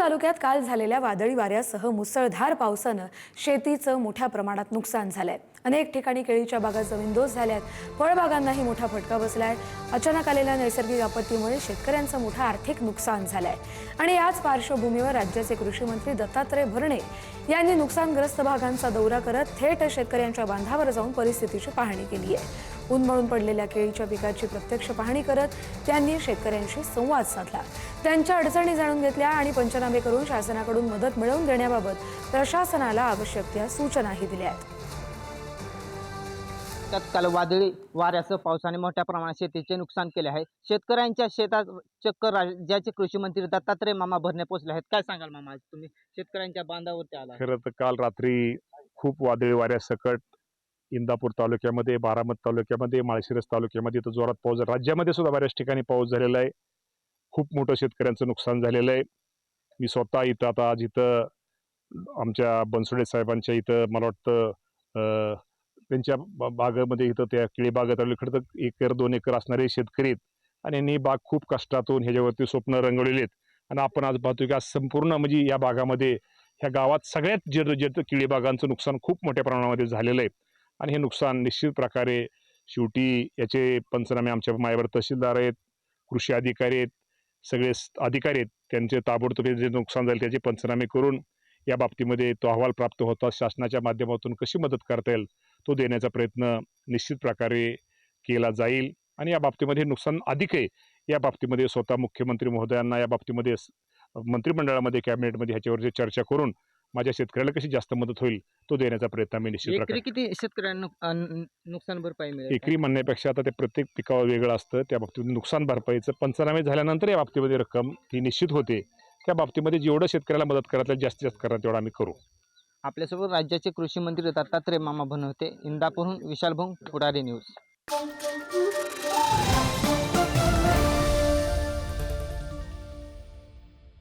तालुक्यात काल झालेल्या वादळी वाऱ्यासह मुसळधार पावसानं शेतीचं मोठ्या प्रमाणात नुकसान झालंय। अनेक ठिकाणी केळीच्या बागा जमीनदोस्त झाल्यात। फळबागांनाही मोठा फटका बसलाय। अचानक आलेल्या नैसर्गिक आपत्तीमुळे शेतकऱ्यांचं मोठं आर्थिक नुकसान झालंय आणि याच पार्श्वभूमीवर राज्याचे कृषी मंत्री दत्तात्रय भरणे यांनी नुकसानग्रस्त भागांचा दौरा करत थेट शेतकऱ्यांच्या बांधावर जाऊन परिस्थितीची पाहणी केली आहे। उन्मळून पडलेल्या केळीच्या पिकाची प्रत्यक्ष पाहणी करत त्यांनी शेतकऱ्यांशी संवाद साधला। त्यांच्या अडचणी जाणून घेतल्या आणि पंचनामे करून शासनाकडून मदत मिळवून देण्याबाबत प्रशासनाला आवश्यक त्या सूचनाही दिल्या आहेत। काल वादळी वाऱ्यासह पावसाने मोठ्या प्रमाणात शेतीचे नुकसान केले आहे। शेतकऱ्यांच्या शेतात चक्क राज्याचे कृषी मंत्री दत्तात्रय मामा भरणे पोहोचले आहेत। काय सांगाल मामा, आज तुम्ही शेतकऱ्यांच्या बांधावरती आला? खरं तर काल रात्री खूप वादळी वाऱ्यासकट इंदापूर तालुक्यामध्ये, बारामती तालुक्यामध्ये, माळशिरस तालुक्यामध्ये तर जोरात पाऊस, राज्यामध्ये सुद्धा बऱ्याच ठिकाणी पाऊस झालेला आहे। खूप मोठं शेतकऱ्यांचं नुकसान झालेलं आहे। मी स्वतः इथं आता आज इथं आमच्या बनसोडे साहेबांच्या इथं मला वाटतं त्यांच्या बागेमध्ये इथं त्या केळी बागेत आलो। खरं तर 1 एकर 2 एकर असणारे शेतकरी आहेत आणि यांनी बाग खूप कष्टातून ह्याच्यावरती स्वप्न रंगवलेले आहेत आणि आपण आज पाहतो की आज संपूर्ण म्हणजे या भागामध्ये, ह्या गावात सगळ्यात जे केळी बागांचं नुकसान खूप मोठ्या प्रमाणामध्ये झालेलं आहे आणि हे नुकसान निश्चित प्रकारे शेवटी याचे पंचनामे आमच्या मायावर तहसीलदार आहेत, कृषी अधिकारी आहेत, सगळे अधिकारी आहेत, त्यांचे ताबडतोब जे नुकसान झाले त्याचे पंचनामे करून या बाबतीमध्ये तो अहवाल प्राप्त होता शासनाच्या माध्यमातून कशी मदत करता येईल तो देण्याचा प्रयत्न निश्चित प्रकारे केला जाईल। आणि या बाबतीमध्ये नुकसान अधिक आहे, या बाबतीमध्ये स्वतः मुख्यमंत्री महोदयांना या बाबतीमध्ये मंत्रिमंडळामध्ये, कॅबिनेटमध्ये ह्याच्यावरची चर्चा करून माझ्या शेतकऱ्याला कशी जास्त मदत होईल तो देण्याचा प्रयत्न आम्ही निश्चित एकरी किती शेतकऱ्यांना नुकसान भरपाई मिळेल? एकरी म्हणण्यापेक्षा आता ते प्रत्येक पिकावर वेगळं असतं। त्या बाबतीमध्ये नुकसान भरपाईचं पंचनामे झाल्यानंतर या बाबतीमध्ये रक्कम ही निश्चित होते। त्या बाबतीमध्ये जेवढं शेतकऱ्याला मदत करायला जास्तीत जास्त करा तेवढं आम्ही करू। आपल्यासोबत राज्याचे कृषी मंत्री दत्तात्रय मामा भरणे होते। इंदापूरहून विशाल भोंग, पुढारी न्यूज।